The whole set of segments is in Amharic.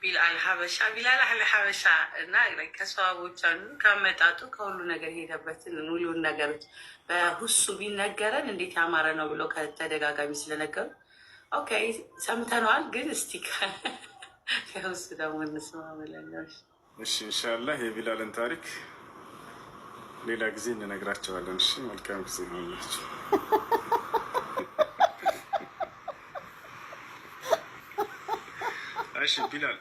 ቢላል ሀበሻ እና ከሰዋቦች አንዱ ከመጣጡ ከሁሉ ነገር የሄደበትን ሙሉውን ነገሮች በሁሱ ቢነገረን እንዴት ያማረ ነው ብሎ ከተደጋጋሚ ስለነገሩ ኦኬ ሰምተነዋል። ግን እስቲ ከሁሱ ደግሞ እንስማ ብለናል። እሺ ኢንሻአላህ የቢላልን ታሪክ ሌላ ጊዜ እንነግራቸዋለን። እሺ መልካም ጊዜ ይሁንላችሁ። እሺ ቢላል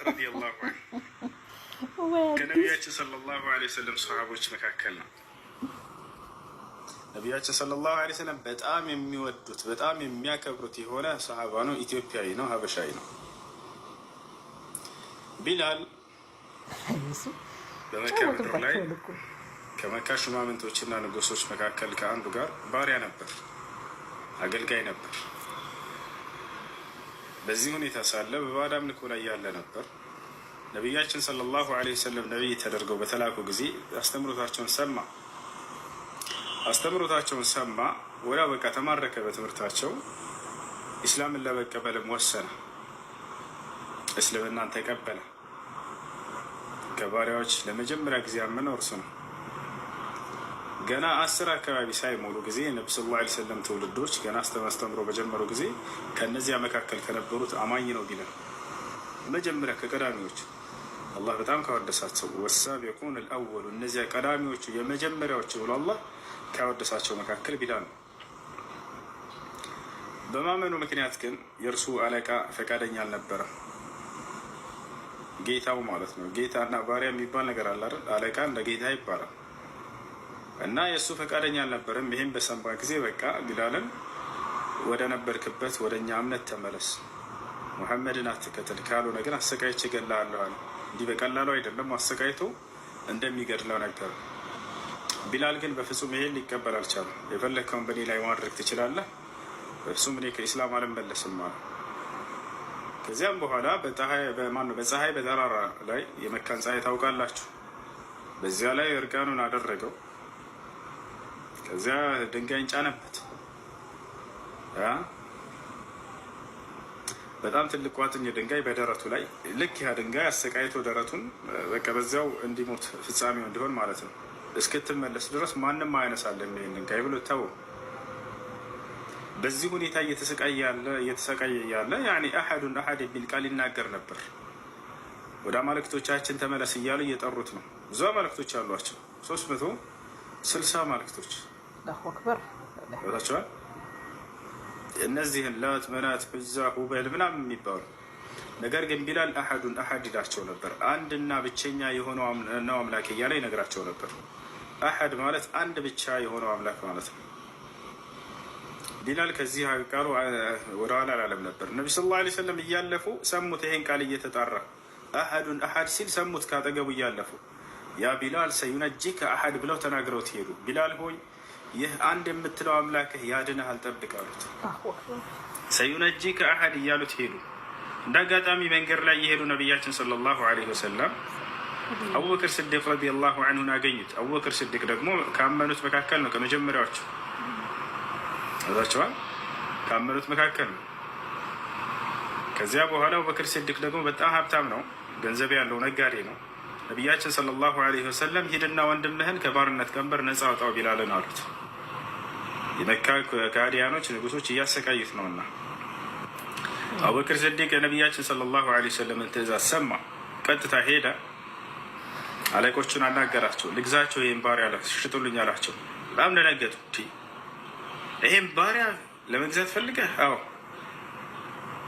ረዲየላሁ ዐንሁ ከነቢያችን ሰለላሁ ዐለይሂ ወሰለም ሰሃቦች መካከል ነው። ነቢያችን ሰለላሁ ዐለይሂ ወሰለም በጣም የሚወዱት በጣም የሚያከብሩት የሆነ ሰሃባ ነው። ኢትዮጵያዊ ነው፣ ሀበሻዊ ነው። ቢላል በመካ ምድር ላይ ከመካ ሹማምንቶችና ንጉሶች መካከል ከአንዱ ጋር ባሪያ ነበር፣ አገልጋይ ነበር። በዚህ ሁኔታ ሳለ በባዕድ አምልኮ ላይ ያለ ነበር። ነቢያችን ሰለላሁ ዐለይሂ ወሰለም ነቢይ ተደርገው በተላኩ ጊዜ አስተምሮታቸውን ሰማ። ወዲያው በቃ ተማረከ በትምህርታቸው። ኢስላምን ለመቀበልም ወሰነ። እስልምናን ተቀበለ። ከባሪያዎች ለመጀመሪያ ጊዜ ያመነው እርሱ ነው። ገና 10 አካባቢ ሳይሞሉ ጊዜ ነብዩ ሰለላሁ ዐለይሂ ወሰለም ትውልዶች ገና አስተምሮ በጀመሩ ጊዜ ከነዚያ መካከል ከነበሩት አማኝ ነው ቢላል። መጀመሪያ ከቀዳሚዎች አላህ በጣም ካወደሳቸው ወሳቢቁን አልአወሉ እነዚያ ቀዳሚዎቹ የመጀመሪያዎቹ ብሎ አላህ ካወደሳቸው መካከል ቢላል ነው። በማመኑ ምክንያት ግን የእርሱ አለቃ ፈቃደኛ አልነበረም። ጌታው ማለት ነው። ጌታና ባሪያ የሚባል ነገር አለ አይደል? አለቃ እንደ ጌታ ይባላል። እና የእሱ ፈቃደኛ አልነበረም። ይህም በሰማ ጊዜ በቃ ቢላልን ወደ ነበርክበት ወደ እኛ እምነት ተመለስ፣ ሙሐመድን አትከተል፣ ካልሆነ ግን አሰቃይቼ እገድልሃለሁ አለ። እንዲህ በቀላሉ አይደለም፣ አሰቃይቶ እንደሚገድለው ነገር። ቢላል ግን በፍጹም ይሄን ሊቀበል አልቻለም። የፈለግከውን በእኔ ላይ ማድረግ ትችላለህ፣ በፍጹም እኔ ከኢስላም አልመለስም አለ። ከዚያም በኋላ በፀሐይ በተራራ ላይ የመካን ፀሐይ ታውቃላችሁ፣ በዚያ ላይ እርቃኑን አደረገው። ከዚያ ድንጋይን ጫነበት። በጣም ትልቅ ቋጥኝ ድንጋይ በደረቱ ላይ ልክ ያ ድንጋይ አሰቃይቶ ደረቱን በቃ በዚያው እንዲሞት ፍጻሜው እንዲሆን ማለት ነው። እስክትመለስ ድረስ ማንም አያነሳለም ይሄን ድንጋይ ብሎ ተወው። በዚህ ሁኔታ እየተሰቃየ ያለ ያኒ አሐዱን አሐድ የሚል ቃል ይናገር ነበር። ወደ አማልክቶቻችን ተመለስ እያሉ እየጠሩት ነው። ብዙ አማልክቶች አሏቸው፣ 360 አማልክቶች ታቸዋል። እነዚህን ላት፣ መናት፣ ዑዛ፣ ሁበል ምናምን የሚባሉ ነገር ግን ቢላል አሐዱን አሐድ ይላቸው ነበር። አንድና ብቸኛ የሆነው ነው አምላክ እያለ ይነግራቸው ነበር። አሐድ ማለት አንድ ብቻ የሆነው አምላክ ማለት ነው። ቢላል ከዚህ ቃሉ ወደ ኋላ አላለም ነበር። ነብዩ ሰለላሁ ዐለይሂ ወሰለም እያለፉ ሰሙት። ይሄን ቃል እየተጣራ አሐዱን አሐድ ሲል ሰሙት። ካጠገቡ እያለፉ ያ ቢላል ሰዩነጂከ አሐድ ብለው ተናግረው ትሄዱ። ቢላል ሆይ ይህ አንድ የምትለው አምላክህ ያድንሃል፣ ጠብቅ አሉት። ሰዩነጂከ አሐድ እያሉት ሄዱ። እንደ አጋጣሚ መንገድ ላይ የሄዱ ነቢያችን ሰለላሁ ዐለይሂ ወሰለም አቡበክር ስዲቅ ረዲየላሁ ዐንሁን አገኙት። አቡበክር ስዲቅ ደግሞ ካመኑት መካከል ነው፣ ከመጀመሪያዎቹ አዛቸዋል ካመኑት መካከል ነው። ከዚያ በኋላ አቡበክር ሲዲቅ ደግሞ በጣም ሀብታም ነው፣ ገንዘብ ያለው ነጋዴ ነው። ነቢያችን ሰለላሁ ዐለይሂ ወሰለም ሂድና ወንድምህን ከባርነት ቀንበር ነፃ አውጣው ቢላልን አሉት። የመካ ከሃዲያኖች ንጉሶች እያሰቃዩት ነውና። አቡበክር ሲዲቅ የነቢያችን ሰለላሁ ዐለይሂ ወሰለምን ትእዛዝ ሰማ። ቀጥታ ሄደ፣ አለቆቹን አናገራቸው። ልግዛቸው ይህን ባሪያ ሽጡልኝ አላቸው። በጣም ደነገጡ። ይሄን ባሪያ ለመግዛት ፈልገህ? አዎ፣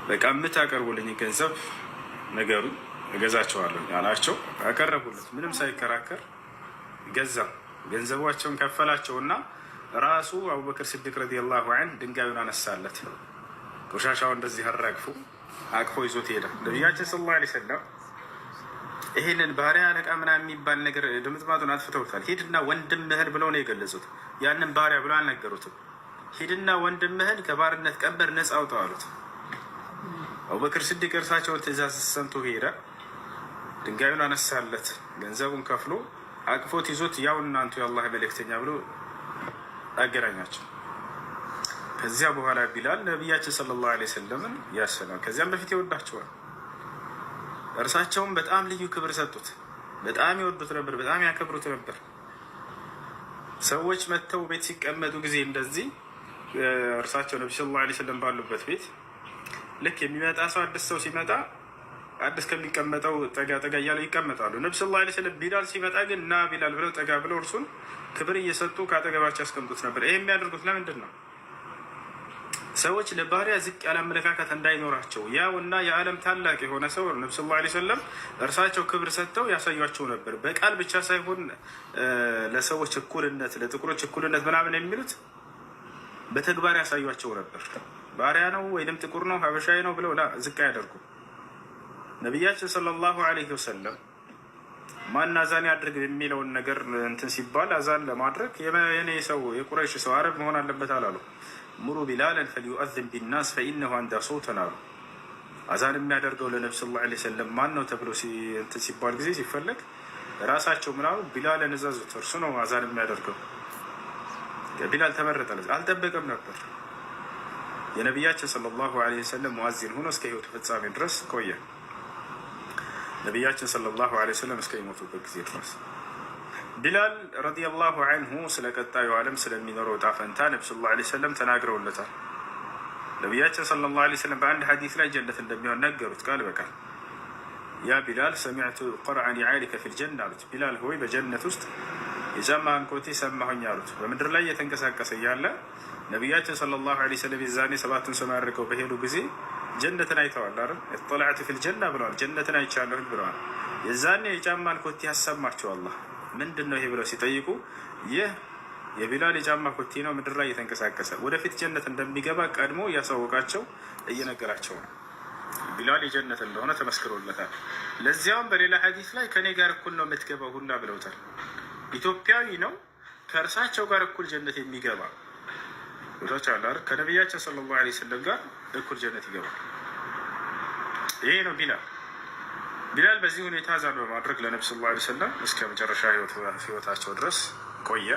በቃ የምታቀርቡልኝ ገንዘብ ነገሩ እገዛቸዋለሁ አላቸው። አቀረቡለት። ምንም ሳይከራከር ገዛ። ገንዘባቸውን ከፈላቸውና ራሱ አቡበክር ሲዲቅ ረዲየላሁ ዐንሁ ድንጋዩን አነሳለት። ቆሻሻው እንደዚህ አራግፎ አቅፎ ይዞት ሄደ። ነቢያችን ሰለላሁ ዐለይሂ ወሰለም ይሄንን ባሪያ አለቃ ምናምን የሚባል ነገር ድምጥማጡን አጥፍተውታል። ሂድና ወንድምህን ብለው ነው የገለጹት። ያንን ባሪያ ብለው አልነገሩትም። ሂድና ወንድምህን ከባርነት ቀንበር ነፃ አውጣው አሉት። አቡበክር ሲዲቅ እርሳቸውን ትእዛዝ ሰምቶ ሄደ። ድንጋዩን አነሳለት። ገንዘቡን ከፍሎ አቅፎት ይዞት ያው እናንቱ የአላህ መልእክተኛ ብሎ አገናኛቸው። ከዚያ በኋላ ቢላል ነቢያችን ሰለላሁ ዐለይሂ ወሰለምን ያሰላል። ከዚያም በፊት ይወዳቸዋል። እርሳቸውም በጣም ልዩ ክብር ሰጡት። በጣም ይወዱት ነበር፣ በጣም ያከብሩት ነበር። ሰዎች መጥተው ቤት ሲቀመጡ ጊዜ እንደዚህ እርሳቸው ነቢ ሰለላሁ ዐለይሂ ወሰለም ባሉበት ቤት ልክ የሚመጣ ሰው አዲስ ሰው ሲመጣ አዲስ ከሚቀመጠው ጠጋ ጠጋ እያሉ ይቀመጣሉ። ነቢ ሰለላሁ ዐለይሂ ወሰለም ቢላል ሲመጣ ግን ና ቢላል ብለው ጠጋ ብለው እርሱን ክብር እየሰጡ ከአጠገባቸው ያስቀምጡት ነበር። ይሄ የሚያደርጉት ለምንድን ነው? ሰዎች ለባሪያ ዝቅ ያለ አመለካከት እንዳይኖራቸው ያውና የዓለም ታላቅ የሆነ ሰው ነቢ ሰለላሁ ዐለይሂ ወሰለም እርሳቸው ክብር ሰጥተው ያሳያቸው ነበር። በቃል ብቻ ሳይሆን ለሰዎች እኩልነት፣ ለጥቁሮች እኩልነት ምናምን የሚሉት በተግባር ያሳያቸው ነበር። ባሪያ ነው ወይም ጥቁር ነው ሀበሻዊ ነው ብለው ዝቅ አያደርጉ። ነቢያችን ሰለላሁ ዐለይሂ ወሰለም ማን አዛን ያድርግ የሚለውን ነገር እንትን ሲባል አዛን ለማድረግ የኔ ሰው የቁረይሽ ሰው አረብ መሆን አለበት አላሉ። ሙሩ ቢላለን ፈልዩአዝን ቢናስ ፈኢነሁ አንዳ ሶውተን አሉ። አዛን የሚያደርገው ለነቢ ሰለላሁ ዐለይሂ ወሰለም ማን ነው ተብሎ እንትን ሲባል ጊዜ ሲፈለግ ራሳቸው ምናሉ ቢላልን እዘዙት፣ እርሱ ነው አዛን የሚያደርገው። ቢላል ተመረጠለት። አልጠበቀም ነበር። የነቢያችን ሰለላሁ ዐለይሂ ወሰለም ሙአዚን ሆኖ እስከ ህይወቱ ፍጻሜ ድረስ ቆየ። ነቢያችን ሰለላሁ ዐለይሂ ወሰለም እስከ ይሞቱበት ጊዜ ድረስ ቢላል ረዲየላሁ ዐንሁ ስለ ቀጣዩ ዓለም ስለሚኖረው ዕጣ ፈንታ ነቢ ሰለላሁ ዐለይሂ ወሰለም ተናግረውለታል። ነቢያችን ሰለላሁ ዐለይሂ ወሰለም በአንድ ሐዲስ ላይ ጀነት እንደሚሆን ነገሩት ቃል በቃል። ያ ቢላል ሰሚዕቱ ቀርዐ ኒዓሊከ ፊል ጀና አሉት። ቢላል ሆይ በጀነት ውስጥ የጫማህን ኮቴ ሰማሁኝ አሉት። በምድር ላይ እየተንቀሳቀሰ እያለ ነቢያችን ሰለላሁ ዐለይሂ ወሰለም የዛኔ ሰባቱን ሰማይ አድርገው በሄዱ ጊዜ ጀነትን አይተዋል አይደል? ኢጥለዐቱ ፊል ጀና ብለዋል። ጀነትን አይቻለሁኝ ብለዋል። የዛኔ የጫማን ኮቴ ያሰማቸው አላህ ምንድን ነው ይሄ ብለው ሲጠይቁ ይህ የቢላል የጫማ ኮቴ ነው፣ ምድር ላይ እየተንቀሳቀሰ ወደፊት ጀነት እንደሚገባ ቀድሞ እያሳወቃቸው እየነገራቸው ነው። ቢላል የጀነት እንደሆነ ተመስክሮለታል። ለዚያውም በሌላ ሐዲስ ላይ ከኔ ጋር እኩል ነው የምትገባው ሁላ ብለውታል። ኢትዮጵያዊ ነው ከእርሳቸው ጋር እኩል ጀነት የሚገባ ቦታች አላር ከነቢያችን ሰለላሁ ዐለይሂ ወሰለም ጋር እኩል ጀነት ይገባል። ይሄ ነው ቢላል። ቢላል በዚህ ሁኔታ አዛን በማድረግ ለነቢ ሰለላሁ ዐለይሂ ወሰለም እስከ መጨረሻ ህይወታቸው ድረስ ቆየ።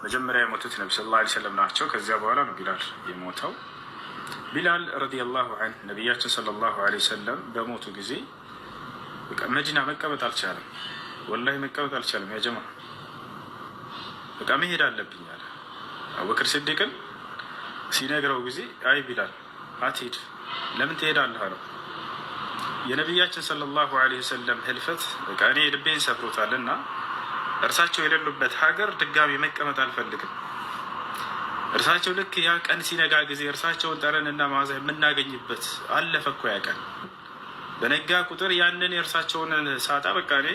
መጀመሪያ የሞቱት ነቢ ሰለላሁ ዐለይሂ ወሰለም ናቸው። ከዚያ በኋላ ነው ቢላል የሞተው። ቢላል ረዲየላሁ ዐንሁ ነቢያችን ሰለላሁ ዐለይሂ ወሰለም በሞቱ ጊዜ መዲና መቀመጥ አልቻለም። ወላሂ መቀመጥ አልቻለም። ያ ጀማ በቃ መሄድ አለብኝ አለ። አቡበክር ሲዲቅን ሲነግረው ጊዜ አይ ቢላል አትሄድ፣ ለምን ትሄዳለህ አለው። የነቢያችን ሰለላሁ ዐለይሂ ወሰለም ህልፈት በቃ እኔ ልቤን ሰብሮታል እና እርሳቸው የሌሉበት ሀገር ድጋሚ መቀመጥ አልፈልግም። እርሳቸው ልክ ያ ቀን ሲነጋ ጊዜ እርሳቸውን ጠረንና መዓዛ የምናገኝበት አለፈ እኮ ያ ቀን። በነጋ ቁጥር ያንን የእርሳቸውን ሳጣ በቃ እኔ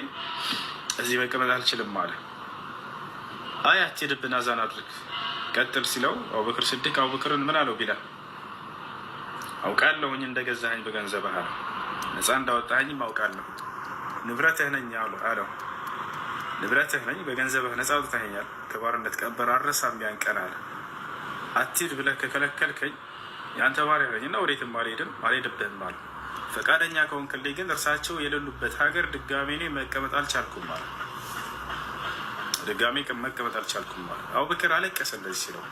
እዚህ መቀመጥ አልችልም አለ። አይ አትሄድብን፣ አዛን አድርግ ቀጥል ሲለው አቡበክር ሲዲቅ አቡበክርን ምን አለው? ቢላል አውቃለሁኝ እንደገዛኸኝ በገንዘብህ አለው። ነፃ እንዳወጣኸኝም አውቃለሁ። ንብረትህ ነኝ አለው። ንብረትህ ነኝ፣ በገንዘብህ ነፃ አውጥተኸኛል፣ ከባርነት ቀንበር አልረሳም ያን ቀን አለ። አትሂድ ብለህ ከከለከልከኝ የአንተ ባሪያ ነኝ እና ወዴትም አልሄድብህም አለ። ፈቃደኛ ከሆንክልኝ ግን እርሳቸው የሌሉበት ሀገር ድጋሜ እኔ መቀመጥ አልቻልኩም አለ። ድጋሜ መቀመጥ አልቻልኩም አለ። አቡበክር አለቀሰ እንደዚህ ሲለው፣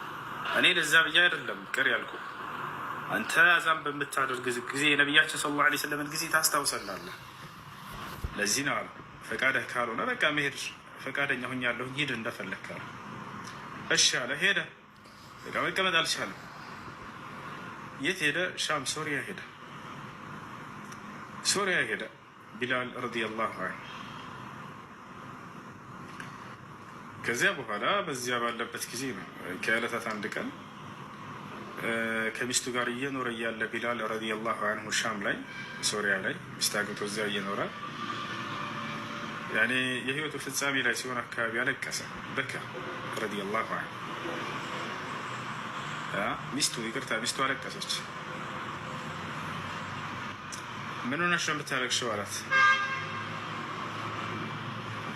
እኔ ለዛ ብዬ አይደለም ቅር ያልኩ፣ አንተ አዛን በምታደርግ ጊዜ የነቢያችን ሰለላሁ ዐለይሂ ወሰለም ጊዜ ታስታውሰናለህ። ለዚህ ነው አለ ፈቃደህ ካልሆነ በቃ መሄድ ፈቃደኛ ሆኛለሁ፣ ሂድ እንደፈለግህ አለ። እሺ አለ። ሄደ። በቃ መቀመጥ አልቻለም። የት ሄደ? ሻም ሶሪያ ሄደ። ሶሪያ ሄደ ቢላል ረዲየላሁ ዐንሁ። ከዚያ በኋላ በዚያ ባለበት ጊዜ ነው ከዕለታት አንድ ቀን ከሚስቱ ጋር እየኖረ እያለ ቢላል ረዲየላሁ ዐንሁ ሻም ላይ ሶሪያ ላይ ሚስት አግብቶ እዚያ እየኖረ ያኔ የህይወቱ ፍጻሜ ላይ ሲሆን አካባቢ አለቀሰ። በካ ረዲየላሁ ዐንሁ ሚስቱ አለቀሰች። ምን ሆነሽ ነው የምታለቅሽው አላት።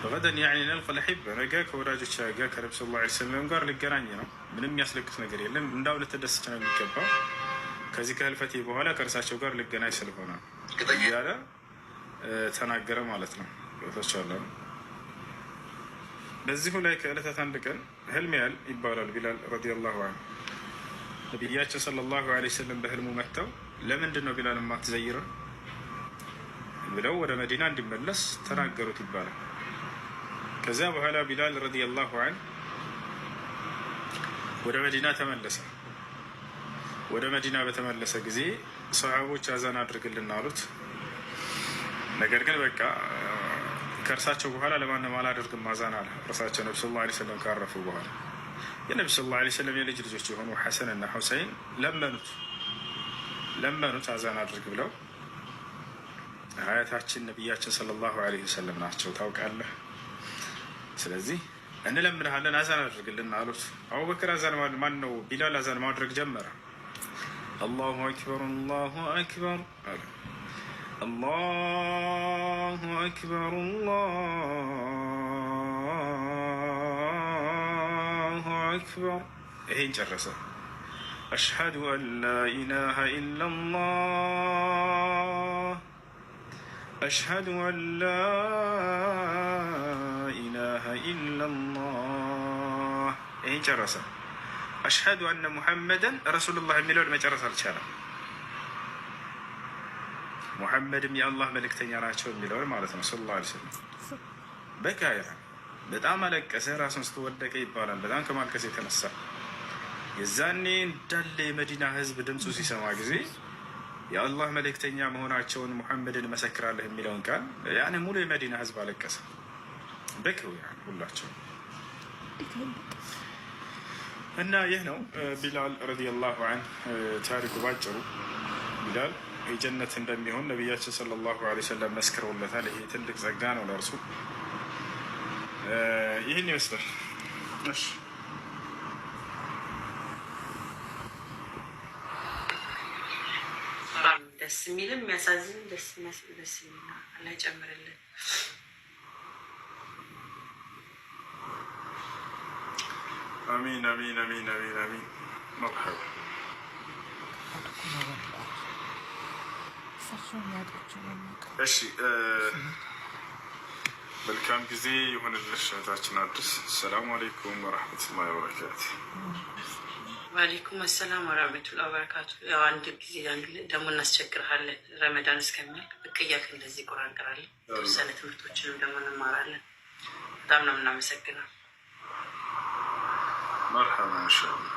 በገደን ያኔ ነልቀል አሒባ ነገ ከወዳጆች ጋር ከነቢ ሰለላሁ ዐለይሂ ወሰለም ጋር ልገናኝ ነው። ምንም የሚያስለቅስ ነገር የለም። እንዳው ልትደሰች ነው የሚገባው። ከዚህ ከህልፈቴ በኋላ ከእርሳቸው ጋር ልገናኝ ስለሆነ እያለ ተናገረ ማለት ነው። ቦታቻለ በዚሁ ላይ ከዕለታት አንድ ቀን ህልም ያል ይባላል ቢላል ረዲየላሁ ዐንሁ ነቢያችን ሰለላሁ ዐለይሂ ወሰለም በህልሙ መጥተው ለምንድን ነው ቢላል የማትዘይረው ብለው ወደ መዲና እንዲመለስ ተናገሩት ይባላል። ከዚያ በኋላ ቢላል ረዲየላሁ ዐንሁ ወደ መዲና ተመለሰ። ወደ መዲና በተመለሰ ጊዜ ሰሃቦች አዛን አድርግልን አሉት። ነገር ግን በቃ ከእርሳቸው በኋላ ለማንም አላደርግም አዛን አለ። እርሳቸው ነቢ ሰለላሁ ዐለይሂ ወሰለም ካረፉ በኋላ የነቢ ሰለላሁ ዐለይሂ ወሰለም የልጅ ልጆች የሆኑ ሐሰን እና ሁሰይን ለመኑት አዛን አድርግ ብለው። አያታችን ነቢያችን ሰለላሁ ዐለይሂ ወሰለም ናቸው ታውቃለህ። ስለዚህ እንለምንሃለን አዛን አድርግልን አሉት። አቡበክር አዛን ማን ነው ቢላል አዛን ማድረግ ጀመረ። አላሁ አክበር አላሁ አክበር አለ። አላሁ አክበር አላሁ አክበር ይሄን ጨረሰ። አሽሀዱ አን ላ ኢላሃ ኢለላህ አሽሀዱ አን ላ ኢላሃ ኢለላህ ይሄን ጨረሰ። አሽሀዱ አነ ሙሐመደን ረሱሉላህ የሚለውን መጨረስ አልቻለም። ሙሐመድም የአላህ መልእክተኛ ናቸው የሚለውን ማለት ነው ሰለላሁ ዐለይሂ ወሰለም። በቃ በጣም አለቀሰ፣ ራሱን ስትወደቀ ይባላል። በጣም ከማልቀስ የተነሳ የዛኔ እንዳለ የመዲና ህዝብ ድምፁ ሲሰማ ጊዜ የአላህ መልእክተኛ መሆናቸውን ሙሐመድን መሰክራለህ የሚለውን ቃል ያኔ ሙሉ የመዲና ህዝብ አለቀሰ። በከው ሁላቸው እና ይህ ነው ቢላል ረዲየላሁ ዐንሁ ታሪኩ ባጭሩ። ቢላል የጀነት እንደሚሆን ነቢያችን ሰለላሁ ዐለይሂ ወሰለም መስክረውለታል። ይሄ ትልቅ ጸጋ ነው ለእርሱ። ይህን ይመስላል። እሺ ደስ የሚልም የሚያሳዝን ደስ የሚል አላህ ይጨምርልን። አሚን አሚን አሚን አሚን አሚን። መርሐባ እሺ፣ መልካም ጊዜ የሆነልሽ እህታችን አዲስ። ሰላሙ አለይኩም ወረሕመቱላሂ ወበረካቱ። ዋሌይኩም አሰላም ወራህመቱላሂ ወበረካቱ። ያው አንድ ጊዜ ደግሞ እናስቸግርሃለን። ረመዳን እስከሚያልቅ ብቅ እያልክ እንደዚህ ቁርአን እንቀራለን። የተወሰነ ትምህርቶችንም ደግሞ እንማራለን። በጣም ነው የምናመሰግነው። መርሐባ ኢንሻአላህ።